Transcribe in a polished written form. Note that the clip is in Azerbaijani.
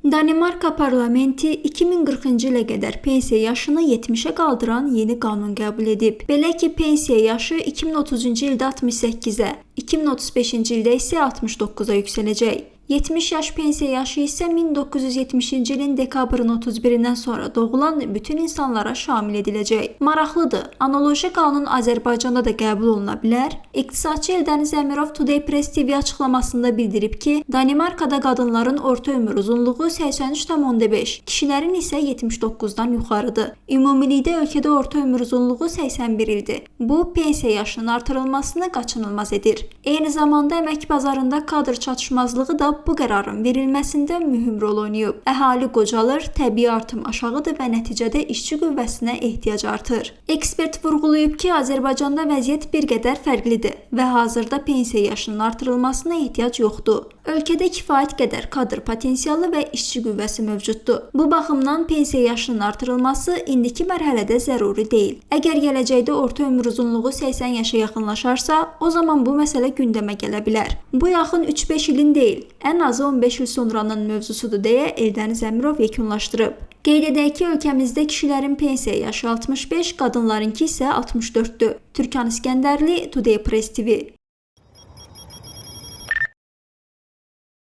Danimarka parlamenti 2040-cı ilə qədər pensiya yaşını 70-ə qaldıran yeni qanun qəbul edib. Belə ki, pensiya yaşı 2030-cu ildə 68-ə, 2035-ci ildə isə 69-a yüksələcək. 70 yaş pensiya yaşı isə 1970-ci ilin dekabrın 31-dən sonra doğulan bütün insanlara şamil ediləcək. Maraqlıdır, analoji qanun Azərbaycanda da qəbul oluna bilər. İqtisadçı Eldəniz Əmirov Today Press TV açıqlamasında bildirib ki, Danimarkada qadınların orta ömür uzunluğu 83,5, kişilərin isə 79-dan yuxarıdır. Ümumilikdə ölkədə orta ömür uzunluğu 81 ildir. Bu, pensiya yaşının artırılmasını qaçınılmaz edir. Eyni zamanda əmək bazarında kadr çatışmazlığı da bu qərarın verilməsində mühüm rol oynayıb. Əhali qocalır, təbii artım aşağıdır və nəticədə işçi qüvvəsinə ehtiyac artır. Ekspert vurğulayıb ki, Azərbaycanda vəziyyət bir qədər fərqlidir və hazırda pensiya yaşının artırılmasına ehtiyac yoxdur. Ölkədə kifayət qədər kadr potensialı və işçi qüvvəsi mövcuddur. Bu baxımdan pensiya yaşının artırılması indiki mərhələdə zəruri deyil. Əgər gələcəkdə orta ömür uzunluğu 80 yaşa yaxınlaşarsa, o zaman bu məsələ gündəmə gələ bilər. Bu yaxın 3-5 ilin deyil, ən azı 15 il sonranın mövzusudur deyə Eldəniz Əmirov yekunlaşdırıb. Qeyd edək ki, ölkəmizdə kişilərin pensiya yaşı 65, qadınlarınki isə 64-dür. Türkan İskəndərli, Today Press TV.